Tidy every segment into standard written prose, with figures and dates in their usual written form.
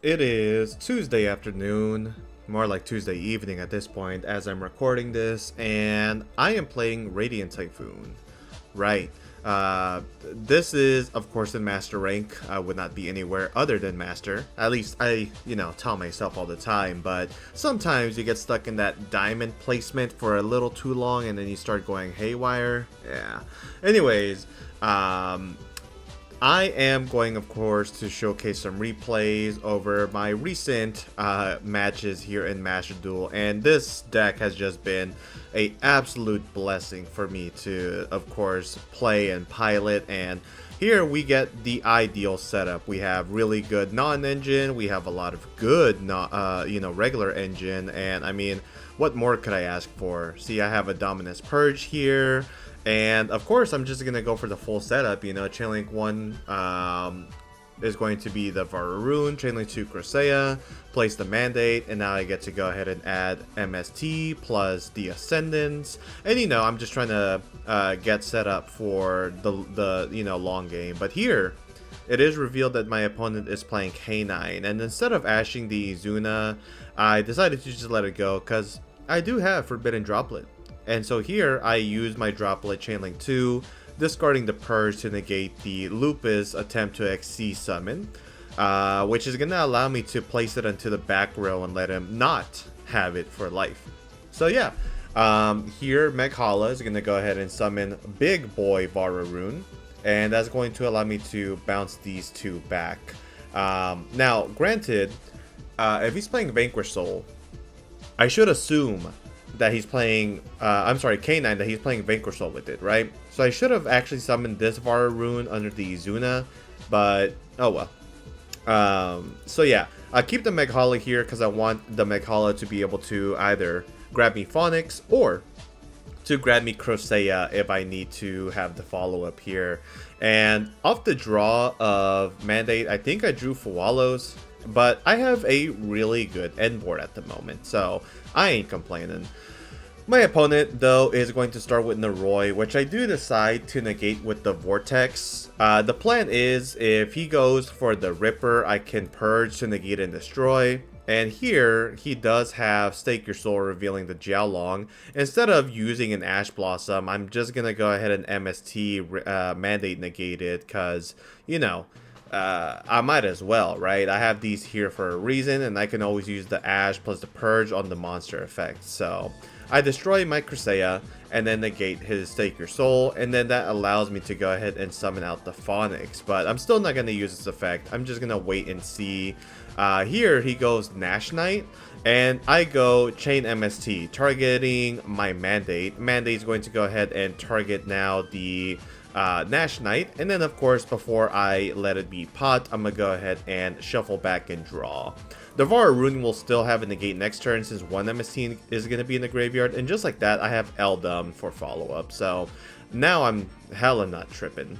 It is Tuesday afternoon, more like Tuesday evening at this point as I'm recording this, and I am playing Radiant Typhoon. Right. This is, of course, in Master rank. I would not be anywhere other than Master. At least I, tell myself all the time, but sometimes you get stuck in that diamond placement for a little too long and then you start going haywire. Yeah. Anyways, I am going, of course, to showcase some replays over my recent matches here in Master Duel, and this deck has just been a absolute blessing for me to, of course, play and pilot. And here we get the ideal setup. We have really good non-engine, we have a lot of good, regular engine, and I mean, what more could I ask for? See, I have a Dominus Purge here. And of course, I'm just going to go for the full setup. Chain Link 1 is going to be the Vararoon, Chain Link 2 Crusea, place the Mandate, and now I get to go ahead and add MST plus the Ascendants. And I'm just trying to get set up for the long game. But here, it is revealed that my opponent is playing K9, and instead of ashing the Izuna, I decided to just let it go because I do have Forbidden Droplet. And so here I use my Droplet Chainlink 2, discarding the Purge to negate the Lupus attempt to XC summon, which is going to allow me to place it into the back row and let him not have it for life. So yeah, here Meghala is going to go ahead and summon Big Boy Vararoon, and that's going to allow me to bounce these two back. Now, granted, if he's playing Vanquish Soul, I should assume that he's playing, K9, that he's playing Vanquish Soul with it, right? So I should have actually summoned this Vararoon under the Izuna, but oh well. So yeah, I keep the Meghala here because I want the Meghala to be able to either grab me Phonics or to grab me Crusea if I need to have the follow-up here. And off the draw of Mandate, I think I drew Fuwalos, but I have a really good end board at the moment, so I ain't complaining. My opponent, though, is going to start with Naroi, which I do decide to negate with the Vortex. The plan is, if he goes for the Ripper, I can Purge to negate and destroy. And here, he does have Stake Your Soul, revealing the Jiaolong. Instead of using an Ash Blossom, I'm just going to go ahead and MST Mandate negate it, because, I might as well, right? I have these here for a reason, and I can always use the Ash plus the Purge on the monster effect. So I destroy my Crusea and then negate his Stake Your Soul, and then that allows me to go ahead and summon out the Phonics. But I'm still not going to use this effect. I'm just going to wait and see. Here he goes Nash Knight, and I go Chain MST, targeting my Mandate. Mandate's going to go ahead and target now the Nash Knight, and then of course before I let it be pot, I'm gonna go ahead and shuffle back and draw. The Vararoon will still have a negate next turn since one MST is gonna be in the graveyard, and just like that I have Eldum for follow-up, so now I'm hella not tripping.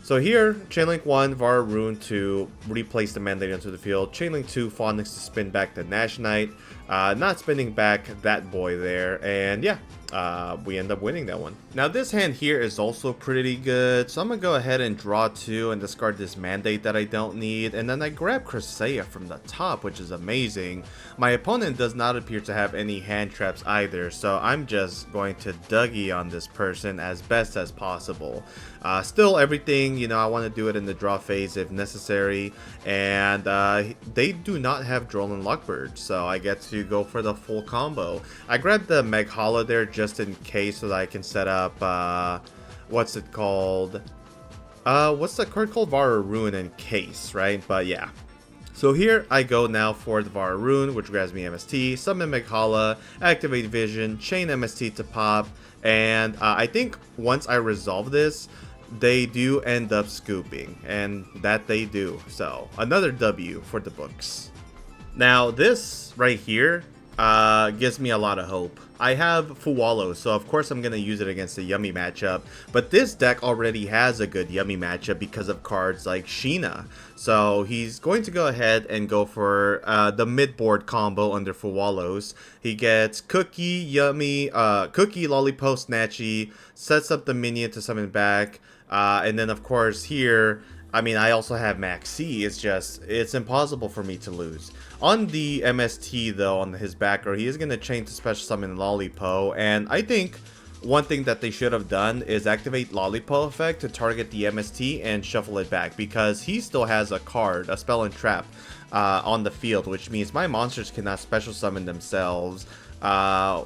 So here, Chainlink 1, Vararoon to replace the Mandate into the field, Chainlink 2, Phonics to spin back the Nash Knight, not spinning back that boy there, and yeah, we end up winning that one. Now this hand here is also pretty good, so I'm gonna go ahead and draw 2 and discard this Mandate that I don't need, and then I grab Crusea from the top, which is amazing. My opponent does not appear to have any hand traps either, so I'm just going to Dougie on this person as best as possible. Still everything, I want to do it in the draw phase if necessary, and they do not have Droll and Lockbird, so I get to go for the full combo. I grabbed the Meghala there just in case so that I can set up, what's it called? What's that card called? Vararoon in case, right? But yeah. So here I go now for the Vararoon, which grabs me MST, summon Meghala, activate Vision, chain MST to pop, and I think once I resolve this, they do end up scooping, and that they do. So another W for the books. Now this right here gives me a lot of hope. I have Fuwalo, so of course I'm going to use it against a Yummy matchup, but this deck already has a good Yummy matchup because of cards like Sheena. So he's going to go ahead and go for the mid-board combo under Fuwalos. He gets Cookie, Yummy, Cookie, Lollipop, Snatchy, sets up the minion to summon back, and then of course here, I mean, I also have Max C. It's impossible for me to lose. On the MST, though, on his backer, he is going to chain to special summon Lollipo, and I think one thing that they should have done is activate Lollipo effect to target the MST and shuffle it back, because he still has a card, a spell and trap, on the field, which means my monsters cannot special summon themselves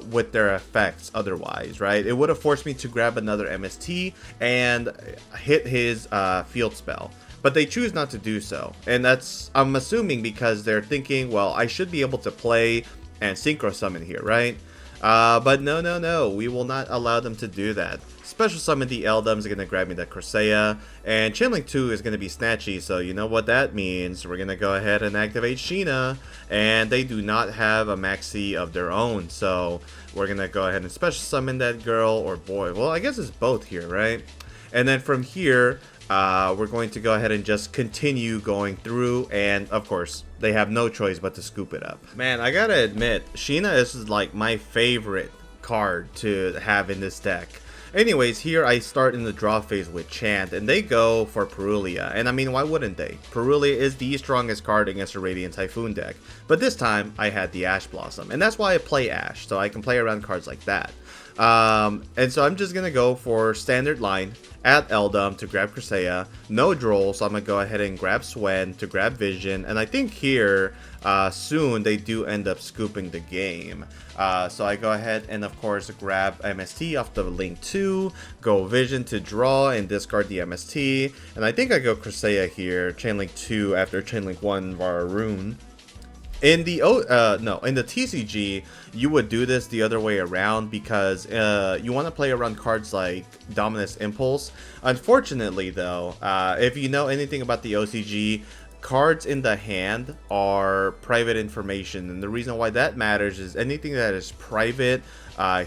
with their effects otherwise, right? It would have forced me to grab another MST and hit his field spell. But they choose not to do so. And that's, I'm assuming, because they're thinking, well, I should be able to play and synchro summon here, right? But no, we will not allow them to do that. Special summon the Eldum is going to grab me the Corsaia, and Chainlink 2 is going to be snatchy, so you know what that means. We're going to go ahead and activate Sheena, and they do not have a Maxi of their own, so we're going to go ahead and special summon that girl, or boy. Well, I guess it's both here, right? And then from here, we're going to go ahead and just continue going through, and of course they have no choice but to scoop it up. Man, I gotta admit, Sheena is like my favorite card to have in this deck. Anyways, here I start in the draw phase with Chant, and they go for Perulia, and I mean, why wouldn't they? Perulia is the strongest card against a Radiant Typhoon deck, but this time I had the Ash Blossom, and that's why I play Ash, so I can play around cards like that. And so I'm just gonna go for standard line at Eldum to grab Corsaia, no Droll, so I'm gonna go ahead and grab Swen to grab Vision, and I think here soon they do end up scooping the game. So I go ahead and of course grab MST off the Link 2, go Vision to draw and discard the MST, and I think I go Corsaia here, Chainlink 2 after Chainlink 1 Vararoon. In the TCG, you would do this the other way around, because you want to play around cards like Dominus Impulse. Unfortunately, though, if you know anything about the OCG, cards in the hand are private information, and the reason why that matters is anything that is private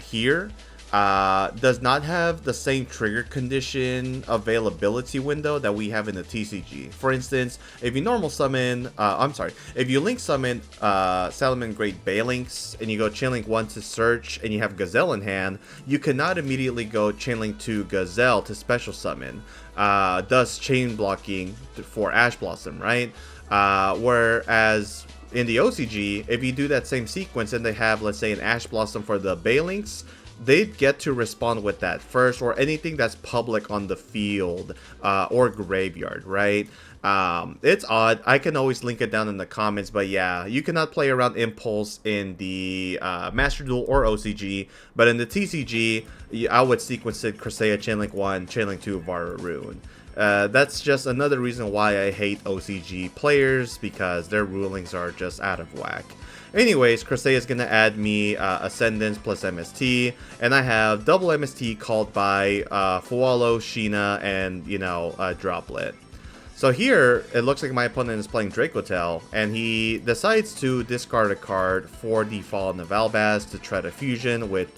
here does not have the same trigger condition availability window that we have in the TCG. For instance, if you normal summon, if you link summon Salamangreat Great Balinks and you go Chainlink 1 to search and you have Gazelle in hand, you cannot immediately go Chainlink 2 Gazelle to special summon, thus chain blocking for Ash Blossom, right? Whereas in the OCG, if you do that same sequence and they have, let's say, an Ash Blossom for the Balinks, they get to respond with that first, or anything that's public on the field or graveyard, right? It's odd. I can always link it down in the comments, but yeah, you cannot play around Impulse in the Master Duel or OCG, but in the TCG, I would sequence it Corsaia, Chainlink 1, Chainlink 2, Vararoon. That's just another reason why I hate OCG players, because their rulings are just out of whack. Anyways, Corsaia is going to add me Ascendance plus MST, and I have double MST called by Fualo, Sheena, and, you know, Droplet. So here, it looks like my opponent is playing Dracotel, and he decides to discard a card for the Fallen of Albaz to try to fusion with,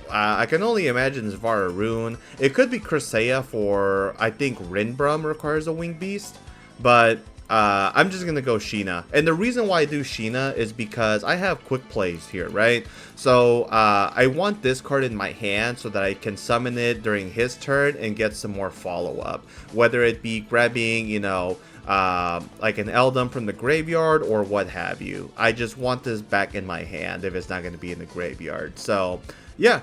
I can only imagine, it's Vararoon. It could be Corsaia for, I think Rinbrum requires a Winged Beast, but I'm just gonna go Sheena. And the reason why I do Sheena is because I have quick plays here, right? So I want this card in my hand so that I can summon it during his turn and get some more follow-up, whether it be grabbing, you know, like an Eldum from the graveyard or what have you. I just want this back in my hand if it's not going to be in the graveyard. So yeah,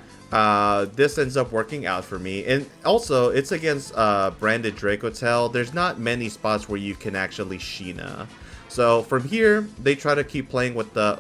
this ends up working out for me. And also, it's against branded Dracotel. There's not many spots where you can actually Sheena. So from here, they try to keep playing with the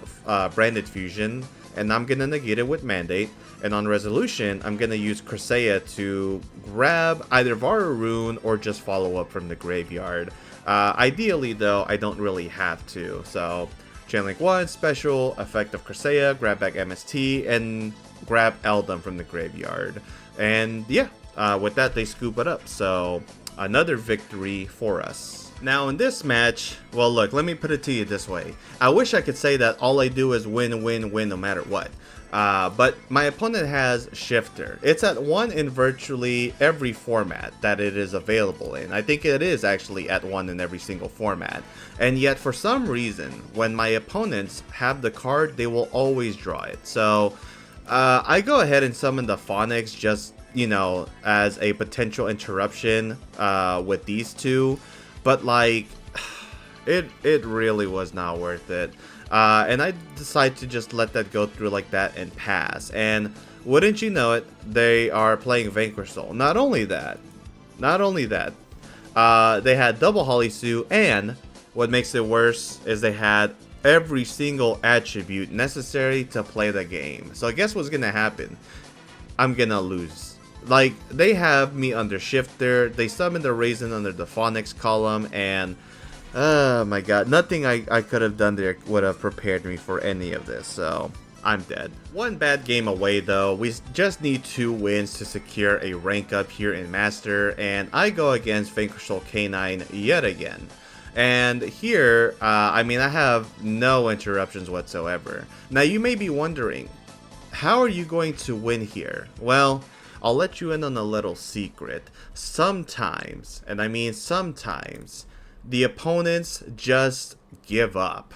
branded fusion, and I'm going to negate it with Mandate. And on resolution, I'm going to use Corsaia to grab either Vararoon or just follow up from the graveyard. Ideally, though, I don't really have to. So Chainlink 1, special, effect of Corsaia, grab back MST, and grab Eldum from the graveyard. And yeah, with that, they scoop it up. So another victory for us. Now in this match, well look, let me put it to you this way. I wish I could say that all I do is win no matter what. But my opponent has Shifter. It's at 1 in virtually every format that it is available in. I think it is actually at 1 in every single format. And yet for some reason, when my opponents have the card, they will always draw it. So I go ahead and summon the Phonics just, you know, as a potential interruption with these two. but like, it really was not worth it. And I decided to just let that go through like that and pass. And wouldn't you know it, they are playing Vanquish Soul. Not only that, they had double Holisu, and what makes it worse is they had every single attribute necessary to play the game. So guess what's gonna happen? I'm gonna lose. Like, they have me under Shifter, they summoned the Raisin under the Phonics column, and oh my god, nothing I could have done there would have prepared me for any of this, so I'm dead. One bad game away though, we just need 2 wins to secure a rank up here in Master, and I go against Vanquish Soul K9 yet again. And here, I mean, I have no interruptions whatsoever. Now you may be wondering, how are you going to win here? Well, I'll let you in on a little secret. Sometimes, and I mean sometimes, the opponents just give up.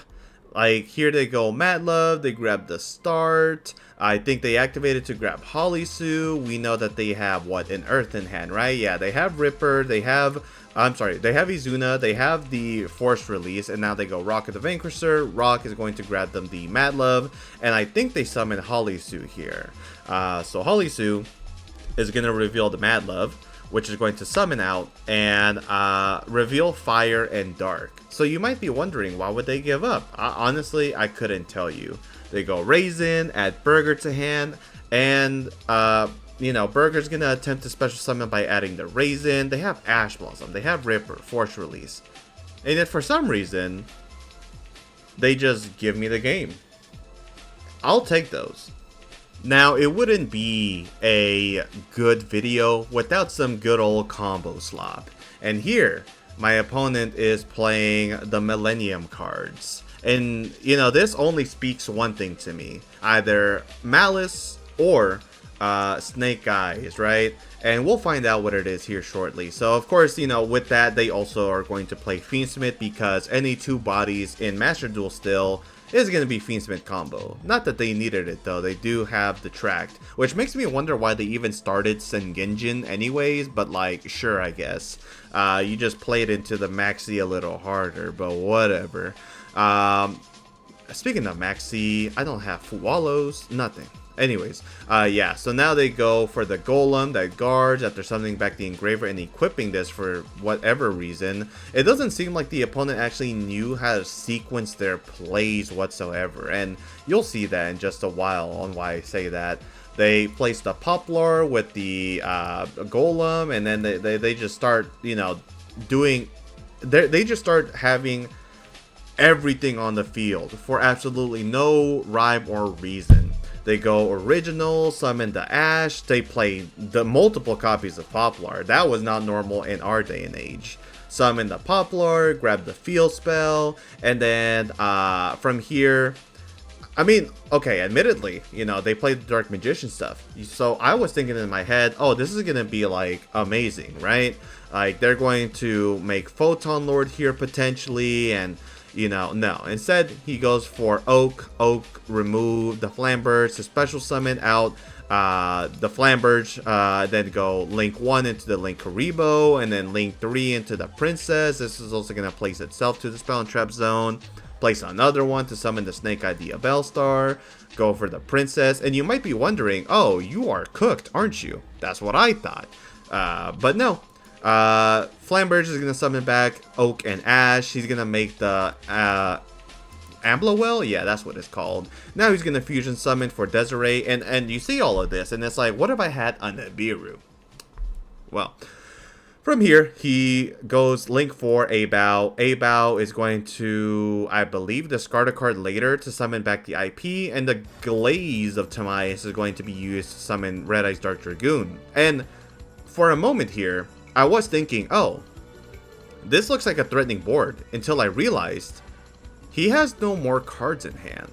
Like, here they go Mad Love, they grab the start. I think they activated to grab Holisu. We know that they have, what, an Earth in hand, right? Yeah, they have Ripper, they have Izuna, they have the Force Release, and now they go Rock of the Vanquisher. Rock is going to grab them the Mad Love, and I think they summon Holisu here. So Holisu is going to reveal the Mad Love, which is going to summon out and reveal Fire and Dark. So you might be wondering, why would they give up? Honestly, I couldn't tell you. They go Raisin, add Burger to hand, and you know, Burger's gonna attempt to special summon by adding the Raisin. They have Ash Blossom, they have Ripper, Force Release, and then for some reason, they just give me the game. I'll take those. Now, it wouldn't be a good video without some good old combo slop. And here, my opponent is playing the Millennium cards. And, you know, this only speaks one thing to me. Either Malice or Snake Eyes, right? And we'll find out what it is here shortly. So, of course, you know, with that, they also are going to play Fiendsmith, because any 2 bodies in Master Duel still is going to be Fiendsmith combo. Not that they needed it though, they do have the Tract, which makes me wonder why they even started Sengenjin anyways, but like, sure, I guess. You just played into the Maxi a little harder, but whatever. Speaking of Maxi, I don't have Wallows, nothing. Anyways, yeah, so now they go for the Golem that guards after summoning back the Engraver and equipping this for whatever reason. It doesn't seem like the opponent actually knew how to sequence their plays whatsoever, and you'll see that in just a while on why I say that. They place the Poplar with the Golem, and then they just start, you know, doing... They just start having everything on the field for absolutely no rhyme or reason. They go original, summon the Ash, they play the multiple copies of Poplar. That was not normal in our day and age. Summon the Poplar, grab the field spell, and then from here, I mean, okay, admittedly, you know, they played the Dark Magician stuff. So I was thinking in my head, oh, this is going to be like amazing, right? Like, they're going to make Photon Lord here potentially, and you know, no. Instead, he goes for Oak, remove the Flamberge to special summon out the Flamberge, then go Link 1 into the Link Karibo, and then Link 3 into the Princess. This is also going to place itself to the Spell and Trap Zone. Place another one to summon the Snake Idea Bellstar. Go for the Princess. And you might be wondering, oh, you are cooked, aren't you? That's what I thought. But no. Flamberge is going to summon back Oak and Ash. He's going to make the Amblowell? Yeah, that's what it's called. Now he's going to fusion summon for Desiree. And you see all of this, and it's like, what if I had a Nibiru? Well, from here, he goes Link 4, A-Bow. A-Bow is going to, I believe, discard a card later to summon back the IP. And the Glaze of Timaeus is going to be used to summon Red Eye's Dark Dragoon. And for a moment here, I was thinking, oh, this looks like a threatening board, until I realized he has no more cards in hand.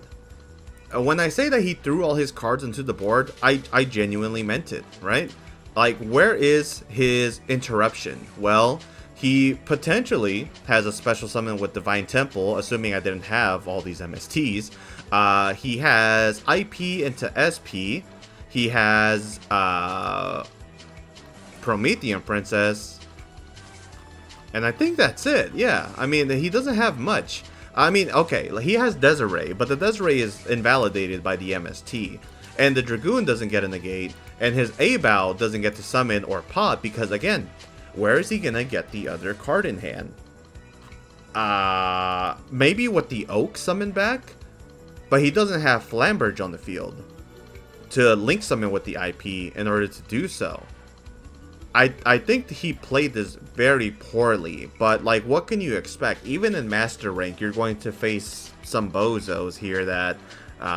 When I say that he threw all his cards into the board, I genuinely meant it, right? Like, where is his interruption? Well, he potentially has a special summon with Divine Temple, assuming I didn't have all these MSTs. He has IP into SP. He has Promethean Princess. And I think that's it. Yeah, I mean, he doesn't have much. I mean, okay, he has Desiree, but the Desiree is invalidated by the MST. And the Dragoon doesn't get a negate, and his A-Bow doesn't get to summon or pop because, again, where is he gonna get the other card in hand? Maybe with the Oak summon back? But he doesn't have Flamberge on the field to link summon with the IP in order to do so. I think he played this very poorly, but like, what can you expect? Even in Master Rank, you're going to face some bozos here that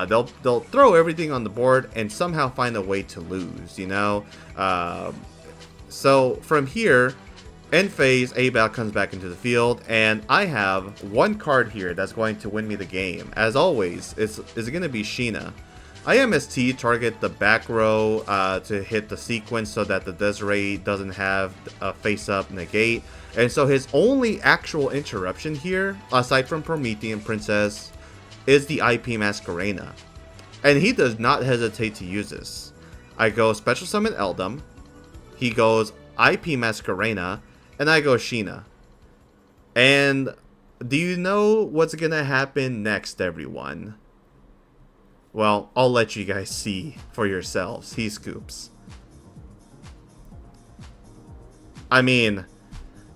they'll throw everything on the board and somehow find a way to lose, you know? So from here, end phase, A-Bow comes back into the field, and I have one card here that's going to win me the game. As always, it's going to be Sheena. IMST target the back row to hit the sequence so that the Desiree doesn't have a face-up negate. And so his only actual interruption here, aside from Promethean Princess, is the IP Masquerena. And he does not hesitate to use this. I go Special Summon Eldum, he goes IP Masquerena, and I go Sheena. And do you know what's gonna happen next, everyone? Well, I'll let you guys see for yourselves. He scoops. I mean,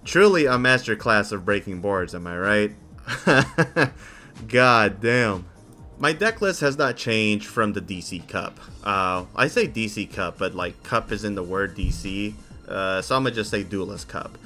truly a masterclass of breaking boards, am I right? God damn. My deck list has not changed from the DC Cup. I say DC Cup, but like Cup is in the word DC. So I'm gonna just say Duelist Cup.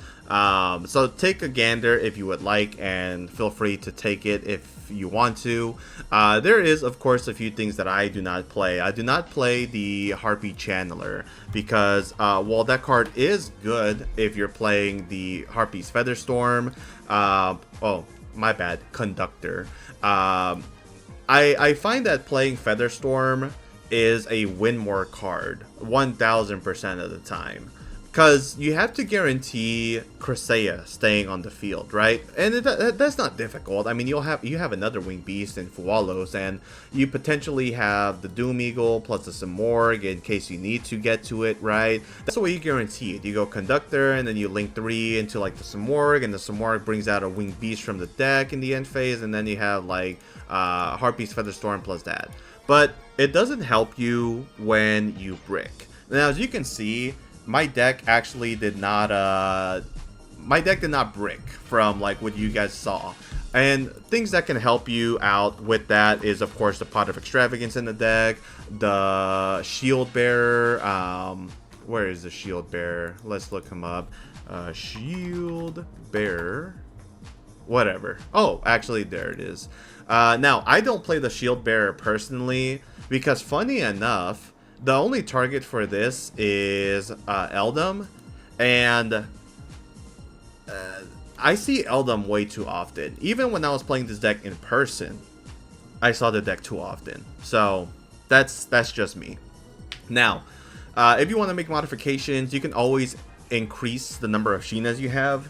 So take a gander if you would like, and feel free to take it if you want to. There is, of course, a few things that I do not play. I do not play the Harpy Channeler because while that card is good if you're playing the Harpy's Featherstorm, oh, my bad, Conductor. I find that playing Featherstorm is a win more card 1000% of the time. Because you have to guarantee Cresea staying on the field, right? And that's not difficult. I mean, you have another Winged Beast in Fualos, and you potentially have the Doom Eagle plus the Simorgh in case you need to get to it, right? That's the way you guarantee it. You go Conductor, and then you link 3 into like the Simorgh, and the Simorgh brings out a Winged Beast from the deck in the end phase, and then you have like Harpy's Featherstorm plus that. But it doesn't help you when you brick. Now, as you can see, my deck actually did not brick from like what you guys saw. And things that can help you out with that is, of course, the Pot of Extravagance in the deck, the Shield Bearer. Where is the Shield Bearer? Let's look him up. Shield Bearer. Whatever. Oh, actually, there it is. Now, I don't play the Shield Bearer personally because, funny enough, the only target for this is Eldum, and I see Eldum way too often. Even when I was playing this deck in person, I saw the deck too often. So that's just me. Now, if you want to make modifications, you can always increase the number of Sheenas you have.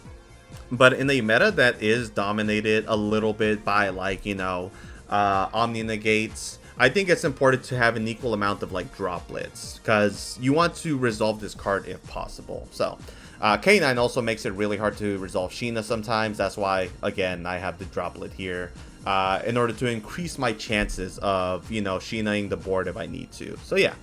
But in a meta that is dominated a little bit by, like, you know, Omni Negates, I think it's important to have an equal amount of like droplets because you want to resolve this card if possible. So K9 also makes it really hard to resolve Sheena sometimes. That's why, again, I have the droplet here in order to increase my chances of, you know, Sheenaing the board if I need to. So yeah,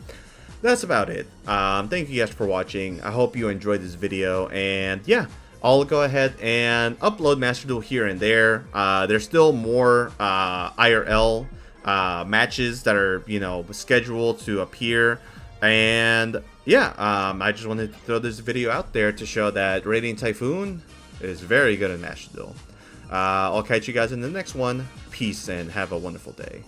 that's about it. Thank you guys for watching. I hope you enjoyed this video, and yeah, I'll go ahead and upload Master Duel here and there. There's still more IRL matches that are, you know, scheduled to appear, and yeah, I just wanted to throw this video out there to show that Radiant Typhoon is very good at Master Duel. I'll catch you guys in the next one. Peace and have a wonderful day.